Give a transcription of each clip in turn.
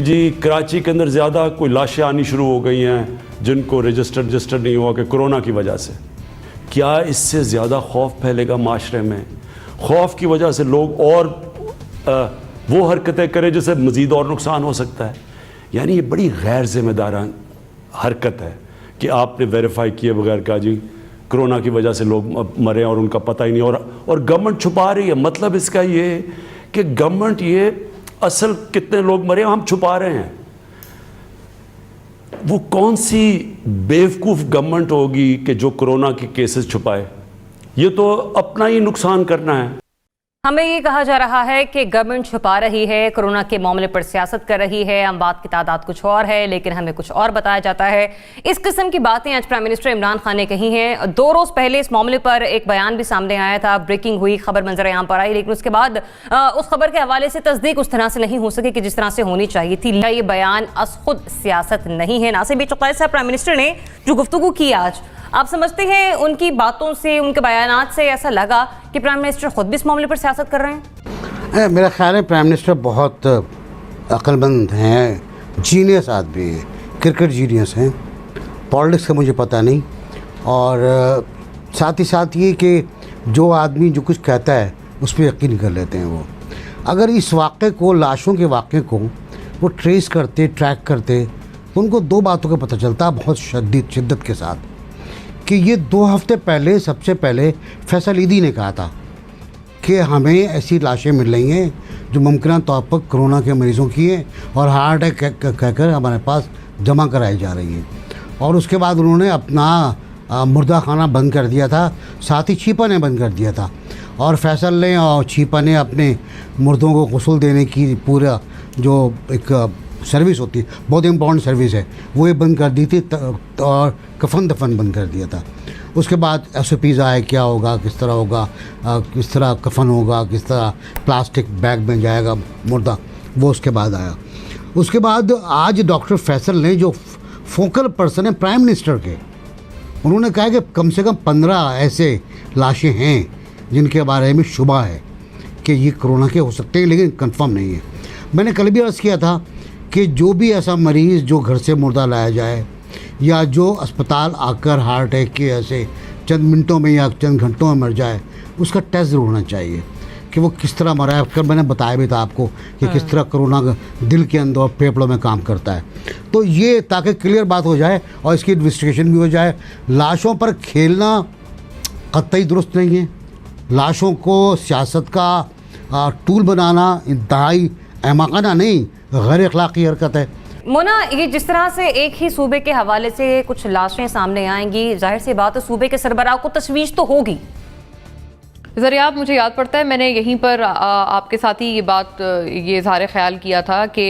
जी कराची के अंदर ज़्यादा कोई लाशें आनी शुरू हो गई हैं जिनको रजिस्टर नहीं हुआ कि कोरोना की वजह से। क्या इससे ज़्यादा खौफ फैलेगा माशरे में? खौफ की वजह से लोग और वो हरकतें करें जिससे मज़ीद और नुकसान हो सकता है। यानी ये बड़ी गैर ज़िम्मेदारान हरकत है कि आपने वेरीफाई किए बगैर कहा जी कोरोना की वजह से लोग मरे और उनका पता ही नहीं, और गवर्नमेंट छुपा रही है। मतलब इसका ये कि गवर्नमेंट ये असल कितने लोग मरे हम छुपा रहे हैं। वो कौन सी बेवकूफ़ गवर्नमेंट होगी कि जो कोरोना के केसेस छुपाए? ये तो अपना ही नुकसान करना है। हमें ये कहा जा रहा है कि गवर्नमेंट छुपा रही है, कोरोना के मामले पर सियासत कर रही है, अमवात की तादाद कुछ और है लेकिन हमें कुछ और बताया जाता है। इस किस्म की बातें आज प्राइम मिनिस्टर इमरान खान ने कही हैं। 2 रोज़ पहले इस मामले पर एक बयान भी सामने आया था, ब्रेकिंग हुई, खबर मंजर आम पर आई, लेकिन उसके बाद उस खबर के हवाले से तस्दीक उस तरह से नहीं हो सकी कि जिस तरह से होनी चाहिए थी। ये बयान अस खुद सियासत नहीं है। नासिर बिचौकैल साहब, प्राइम मिनिस्टर ने जो गुफ्तगू की आज, आप समझते हैं उनकी बातों से, उनके बयानात से ऐसा लगा कि प्राइम मिनिस्टर खुद भी इस मामले पर सियासत कर रहे हैं? मेरा ख्याल है प्राइम मिनिस्टर बहुत अक्लमंद हैं, जीनियस आदमी हैं, क्रिकेट जीनियस हैं। पॉलिटिक्स का मुझे पता नहीं, और साथ ही साथ ये कि जो आदमी जो कुछ कहता है उस पर यकीन कर लेते हैं वो। अगर इस वाक़े को, लाशों के वाक़े को वो ट्रेस करते, ट्रैक करते, तो उनको 2 बातों का पता चलता बहुत शिद्दत के साथ कि ये 2 हफ्ते पहले, सबसे पहले फैसल ईदी ने कहा था कि हमें ऐसी लाशें मिल रही हैं जो मुमकिन तौर पर कोरोना के मरीज़ों की हैं और हार्ट अटैक कहकर हमारे पास जमा कराई जा रही हैं। और उसके बाद उन्होंने अपना मुर्दा खाना बंद कर दिया था, साथ ही छीपा ने बंद कर दिया था। और फैसल ने और छीपा ने अपने मुर्दों को गुस्ल देने की पूरा जो एक सर्विस होती है, बहुत इम्पोर्टेंट सर्विस है, वो ये बंद कर दी थी, और कफन दफन बंद कर दिया था। उसके बाद SOPs आए, क्या होगा, किस तरह होगा, किस तरह कफन होगा, किस तरह प्लास्टिक बैग में जाएगा मुर्दा, वो उसके बाद आया। उसके बाद आज डॉक्टर फैसल ने, जो फोकल पर्सन है प्राइम मिनिस्टर के, उन्होंने कहा कि कम से कम 15 ऐसे लाशें हैं जिनके बारे में शुबा है कि ये कोरोना के हो सकते हैं, लेकिन कंफर्म नहीं है। मैंने कल भी अर्ज़ किया था कि जो भी ऐसा मरीज़ जो घर से मुर्दा लाया जाए या जो अस्पताल आकर हार्ट अटैक के ऐसे चंद मिनटों में या चंद घंटों में मर जाए, उसका टेस्ट ज़रूर होना चाहिए कि वो किस तरह मरा है। कल मैंने बताया भी था आपको कि किस तरह कोरोना दिल के अंदर और फेफड़ों में काम करता है। तो ये ताकि क्लियर बात हो जाए और इसकी इन्वेस्टिगेशन भी हो जाए। लाशों पर खेलना कतई दुरुस्त नहीं है। लाशों को सियासत का टूल बनाना इंतहाई अहमकाना नहीं, गैर अखलाकी हरकत है। मोना, ये जिस तरह से एक ही सूबे के हवाले से कुछ लाशें सामने आएंगी, जाहिर सी बात है सूबे के सरबराह को तशवीश तो होगी। ज़रियाब, मुझे याद पड़ता है मैंने यहीं पर आपके साथ ही ये इज़हार ख्याल किया था कि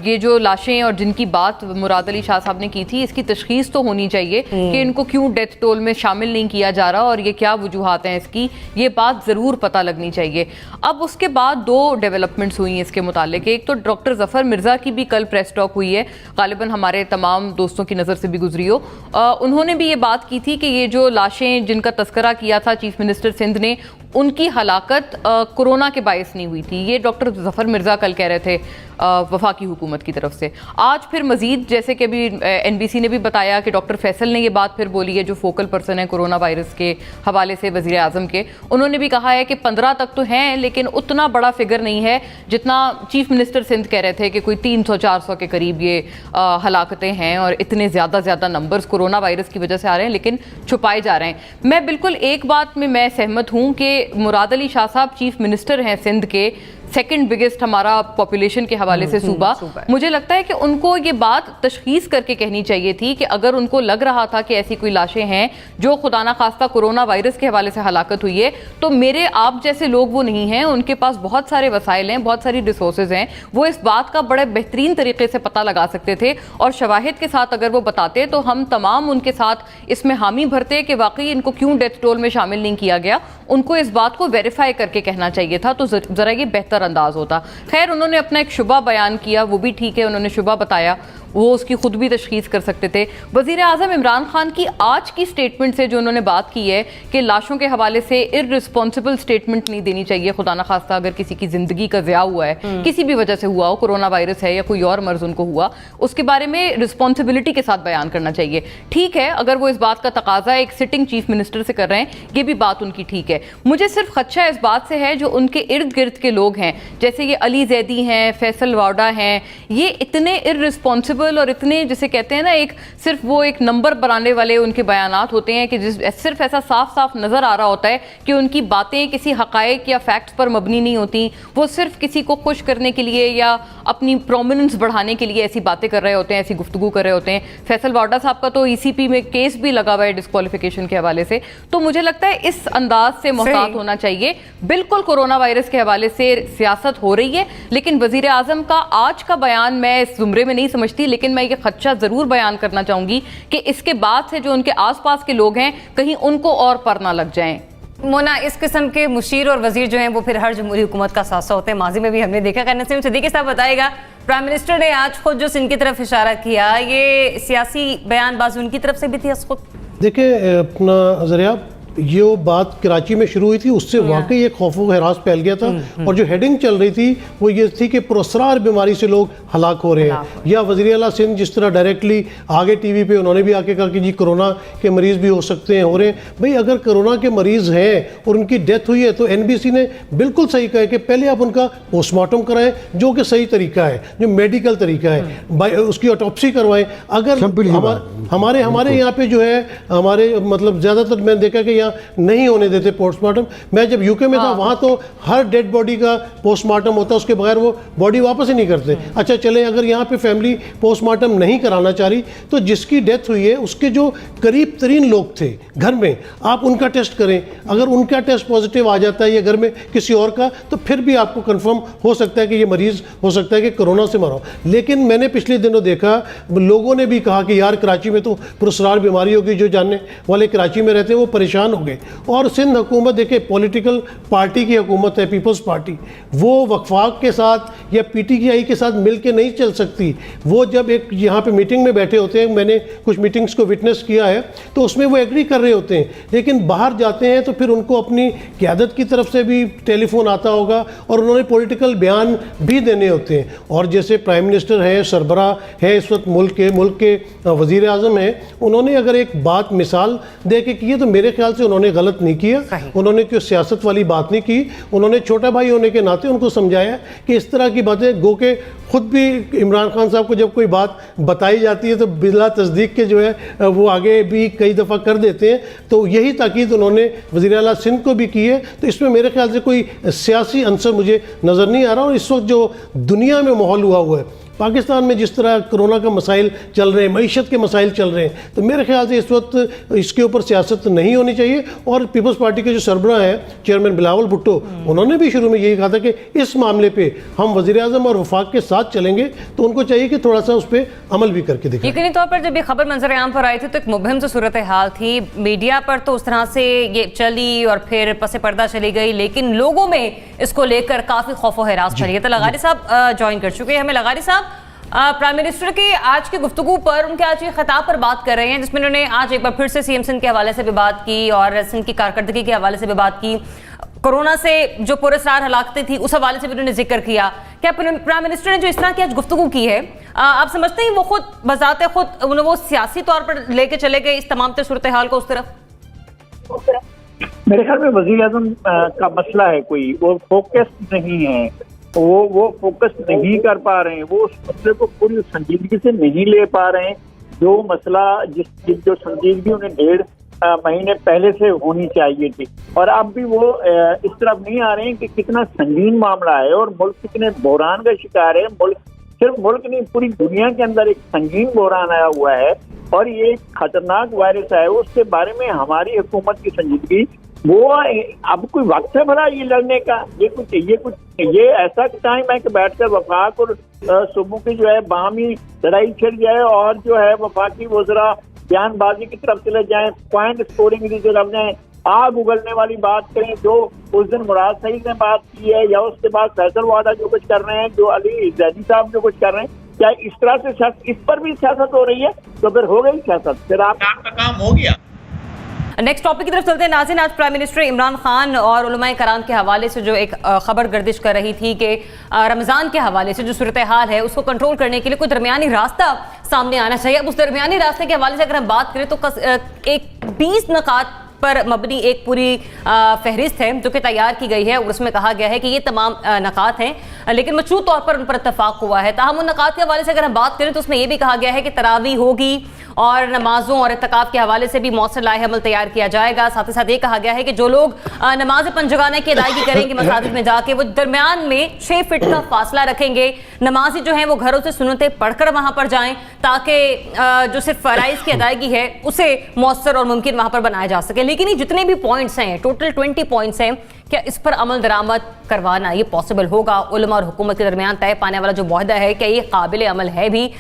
ये जो लाशें और जिनकी बात मुराद अली शाह साहब ने की थी, इसकी तशखीस तो होनी चाहिए कि इनको क्यों डेथ टोल में शामिल नहीं किया जा रहा और ये क्या वजूहात हैं इसकी, ये बात ज़रूर पता लगनी चाहिए। अब उसके बाद 2 डेवलपमेंट्स हुई हैं इसके मुतालिक। एक तो डॉक्टर ज़फ़र मिर्ज़ा की भी कल प्रेस टॉक हुई है, गालिबन हमारे तमाम दोस्तों की नज़र से भी गुजरी हो। उन्होंने भी ये बात की थी कि ये जो लाशें जिनका तस्करा किया था चीफ मिनिस्टर सिंध ने, उनकी हलाकत कोरोना के बायस नहीं हुई थी। ये डॉक्टर ज़फ़र मिर्ज़ा कल कह रहे थे वफाकी हुकूमत की तरफ से। आज फिर मजीद, जैसे कि अभी NBC ने भी बताया कि डॉक्टर फैसल ने ये बात फिर बोली है, जो फोकल पर्सन है कोरोना वायरस के हवाले से वज़ीर आज़म के, उन्होंने भी कहा है कि 15 तक तो हैं लेकिन उतना बड़ा फिगर नहीं है जितना चीफ मिनिस्टर सिंध कह रहे थे कि कोई 300-400 के करीब ये हलाकतें हैं और इतने ज़्यादा नंबर्स कोरोना वायरस की वजह से आ रहे हैं लेकिन छुपाए जा रहे हैं। मैं बिल्कुल एक बात में मैं सहमत हूँ कि मुराद अली शाह साहब चीफ मिनिस्टर हैं सिंध के, सेकंड बिगेस्ट हमारा पॉपुलेशन के हवाले से सूबा। मुझे लगता है कि उनको ये बात तशखीस करके कहनी चाहिए थी कि अगर उनको लग रहा था कि ऐसी कोई लाशें हैं जो खुदा ना खास्ता कोरोना वायरस के हवाले से हलाकत हुई है, तो मेरे आप जैसे लोग वो नहीं हैं, उनके पास बहुत सारे वसाइल हैं, बहुत सारी रिसोर्सेज हैं, वो इस बात का बड़े बेहतरीन तरीके से पता लगा सकते थे और शवाहिद के साथ अगर वो बताते तो हम तमाम उनके साथ इसमें हामी भरते कि वाकई इनको क्यों डेथ टोल में शामिल नहीं किया गया। उनको इस बात को वेरीफाई करके कहना चाहिए था, तो ज़रा ये बेहतर अंदाज होता। खैर, उन्होंने अपना एक शुबा बयान किया, वो भी ठीक है, उन्होंने शुबा बताया, वो उसकी खुद भी तशखीस कर सकते थे। वज़ीर आज़म इमरान खान की आज की स्टेटमेंट से जो उन्होंने बात की है कि लाशों के हवाले से इररिस्पॉन्सिबल स्टेटमेंट नहीं देनी चाहिए, खुदा न खास्ता अगर किसी की ज़िंदगी का ज़िया हुआ है, किसी भी वजह से हुआ हो, कोरोना वायरस है या कोई और मर्ज उनको हुआ, उसके बारे में रिस्पॉन्सिबिलिटी के साथ बयान करना चाहिए। ठीक है, अगर वो इस बात का तकाजा एक सिटिंग चीफ मिनिस्टर से कर रहे हैं, ये भी बात उनकी ठीक है। मुझे सिर्फ खदशा इस बात से है जो उनके इर्द गिर्द के लोग हैं, जैसे ये अली जैदी हैं, फैसल वाडा हैं, ये इतने इररिस्पॉन्सिबल और इतने जिसे कहते हैं ना एक सिर्फ वो एक नंबर बनाने वाले उनके बयानात होते हैं कि सिर्फ ऐसा साफ साफ नज़र आ रहा होता है कि उनकी बातें किसी हक़ाइक़ या फैक्ट्स पर मबनी नहीं होती, वो सिर्फ किसी को खुश करने के लिए या अपनी प्रोमिनेंस बढ़ाने के लिए ऐसी बातें कर रहे होते हैं, ऐसी गुफ्तगू कर रहे होते हैं। फैसल वाडा साहब का तो ECP में केस भी लगा हुआ है डिस्क्वालिफिकेशन के हवाले से। तो मुझे लगता है इस अंदाज से मोहतात होना चाहिए। बिल्कुल कोरोना वायरस के हवाले से सियासत हो रही है, लेकिन वज़ीर आज़म का आज का बयान मैं इस जुमरे में नहीं समझती, लेकिन मैं ये खदशा ज़रूर बयान करना चाहूँगी कि इसके बाद से जो उनके आसपास के लोग हैं कहीं उनको और पर ना लग जाएं। मोना, इस किस्म के मुशीर और वजीर जो हैं वो फिर हर जमहूरी हुकूमत का सासा होते हैं, माजी में भी हमने देखा। नसीम सिद्दीकी साहब बताएगा, प्राइम मिनिस्टर ने आज खुद जो सिंध की तरफ इशारा किया, ये सियासी बयानबाजी उनकी तरफ से भी थी? खुद देखिए अपना ज़रिया ये बात कराची में शुरू हुई थी, उससे वाकई एक खौफ व हरास फैल गया था। और जो हेडिंग चल रही थी वो ये थी कि पुरस्रार बीमारी से लोग हलाक हो रहे हैं, या वज़ीर आला सिंध जिस तरह डायरेक्टली आगे टीवी पे उन्होंने भी आके कहा कि जी कोरोना के मरीज़ भी हो सकते हैं, हो रहे हैं। भाई अगर कोरोना के मरीज़ हैं और उनकी डेथ हुई है तो NBC ने बिल्कुल सही कहा है कि पहले आप उनका पोस्टमार्टम कराएं, जो कि सही तरीका है, जो मेडिकल तरीका है, उसकी ऑटोप्सी करवाएं। अगर हमारे यहाँ पे जो है हमारे मतलब ज़्यादातर मैंने देखा कि नहीं होने देते पोस्टमार्टम। मैं जब यूके में था वहाँ तो हर डेड बॉडी का पोस्टमार्टम होता, उसके बगैर वो बॉडी वापस ही नहीं करते। अच्छा चले, अगर यहाँ पे फैमिली पोस्टमार्टम नहीं कराना चाह रही तो जिसकी डेथ हुई है उसके जो करीब तरीन लोग थे घर में, आप उनका टेस्ट करें। अगर उनका टेस्ट पॉजिटिव आ जाता है या घर में किसी और का, तो फिर भी आपको कंफर्म हो सकता है कि ये मरीज़ हो सकता है कि कोरोना से मरा हो। लेकिन मैंने पिछले दिनों देखा लोगों ने भी कहा कि यार कराची में तो पुरस्रार बीमारियों की जो जानने वाले कराची में रहते हैं वो परेशान हो गए। और सिंध हुकूमत देखिए पॉलिटिकल पार्टी की हुकूमत है, पीपल्स पार्टी, वो वफाक के साथ या PTI के साथ मिल के नहीं चल सकती। वो जब एक यहाँ पे मीटिंग में बैठे होते हैं, मैंने कुछ मीटिंग्स को विटनेस किया है, तो उसमें वो एग्री कर रहे होते हैं, लेकिन बाहर जाते हैं तो फिर उनको अपनी क़यादत की तरफ से भी टेलीफोन आता होगा और उन्होंने पॉलिटिकल बयान भी देने होते हैं। और जैसे प्राइम मिनिस्टर है, सरबरा है इस वक्त मुल्क के वज़ीर आज़म है, उन्होंने अगर एक बात मिसाल दे के की है तो मेरे ख्याल से उन्होंने गलत नहीं किया। उन्होंने कोई सियासत वाली बात नहीं की, उन्होंने छोटा भाई होने के नाते उनको समझाया कि इस तरह की बातें गो के खुद भी इमरान खान साहब को जब कोई बात बताई जाती है तो बिला तस्दीक के जो है वो आगे भी कई दफ़ा कर देते हैं। तो यही ताकीद उन्होंने वज़ीर आला सिंध को भी की है। तो इसमें मेरे ख्याल से कोई सियासी अंसर मुझे नज़र नहीं आ रहा। और इस वक्त जो दुनिया में माहौल हुआ है, पाकिस्तान में जिस तरह कोरोना का मसाइल चल रहे हैं, मईशत के मसाइल चल रहे हैं, तो मेरे ख्याल से इस वक्त इसके ऊपर सियासत नहीं होनी चाहिए। और पीपल्स पार्टी के जो सरबराह हैं चेयरमैन बिलावल भुट्टो, उन्होंने भी शुरू में यही कहा था कि इस मामले पे हम वज़ीर आज़म और वफाक के साथ चलेंगे, तो उनको चाहिए कि थोड़ा सा उस पर अमल भी करके दिखाएं। यकीनी तौर पर जब ये खबर मंजर आम पर आई थी तो एक मुबहम सी सूरत हाल थी। मीडिया पर तो उस तरह से ये चली और फिर पसे पर्दा चली गई, लेकिन लोगों में इसको लेकर काफ़ी खौफ व हिरास फैली है। तो लगारी साहब ज्वाइन कर चुके हैं हमें। लगारी साहब, प्राइम मिनिस्टर की आज की गुफ्तगू पर, उनके आज के खिताब पर बात कर रहे हैं, जिसमें उन्होंने आज एक बार फिर से CM सिंध के हवाले से भी बात की और सिंध की कारकर्दगी के हवाले से भी बात की। कोरोना से जो पुरस्कार हलाकतें थी उस हवाले से भी उन्होंने जिक्र किया। क्या प्राइम मिनिस्टर ने जो इस तरह की आज गुफ्तगू की है, आप समझते हैं वो खुद बजाते खुद वो सियासी तौर पर लेके चले गए इस तमाम सूरत हाल को उस तरफ? मेरे ख्याल में वज़ीर आज़म का मसला है, कोई वो फोकस नहीं है, वो फोकस नहीं कर पा रहे हैं, वो उस मसले को पूरी संजीदगी से नहीं ले पा रहे हैं। जो मसला जो संजीदगी उन्हें 1.5 महीने पहले से होनी चाहिए थी, और अब भी वो इस तरफ नहीं आ रहे हैं कि कितना संगीन मामला है और मुल्क कितने बहरान का शिकार है। सिर्फ मुल्क नहीं, पूरी दुनिया के अंदर एक संगीन बहरान आया हुआ है और ये एक खतरनाक वायरस है। उसके बारे में हमारी हुकूमत की संजीदगी, वो अब कोई वक्त है भला ये लड़ने का? ये ऐसा टाइम है कि बैठकर वफाक और सूबों की जो है बाहमी लड़ाई छिड़ जाए और जो है वफाकी वज़रा बयानबाजी की तरफ चले जाएं, पॉइंट स्कोरिंग की तरफ जाएं, आग उगलने वाली बात करें जो उस दिन मुराद सईद ने बात की है, या उसके बाद फैसल वाडा जो कुछ कर रहे हैं, जो अली जैदी साहब जो कुछ कर रहे हैं, क्या इस तरह से इस पर भी सियासत हो रही है? तो फिर हो गई सियासत, फिर आपका काम हो गया। नेक्स्ट टॉपिक की तरफ चलते हैं नाज़रीन। आज प्राइम मिनिस्टर इमरान खान और उलमाए कराम के हवाले से जो एक खबर गर्दिश कर रही थी कि रमज़ान के हवाले से जो सूरत हाल है उसको कंट्रोल करने के लिए कोई दरमियानी रास्ता सामने आना चाहिए। अब उस दरमियानी रास्ते के हवाले से अगर हम बात करें तो एक 20 नकात पर मबनी एक पूरी फहरिस्त है जो कि तैयार की गई है और उसमें कहा गया है कि ये तमाम नकात हैं, लेकिन मशरूत तौर पर उन पर इत्तफाक हुआ है। ताहम उन नकात के हवाले से अगर हम बात करें तो उसमें यह भी कहा गया है कि तरावी होगी और नमाजों और इत्तिकाफ के हवाले से भी मौसर लाए अमल तैयार किया जाएगा। साथ ही साथ ये कहा गया है कि जो लोग नमाज पंजगाना की अदायगी करेंगे मसाजिद में जाके, वो दरमियान में 6 फीट का फासला रखेंगे। नमाजी जो है वो घरों से सुन्नतें पढ़कर वहां पर जाएं ताकि जो सिर्फ फराइज की अदायगी है उसे मौसर और मुमकिन वहां पर बनाया जा सके। लेकिन ये जितने भी पॉइंट्स हैं, टोटल 20 पॉइंट्स हैं, क्या इस पर अमल दरामद करवाना ये पॉसिबल होगा? उलमा और हुकूमत के दरमियान तय पाने वाला जो मुआहदा है क्या ये काबिल अमल है भी?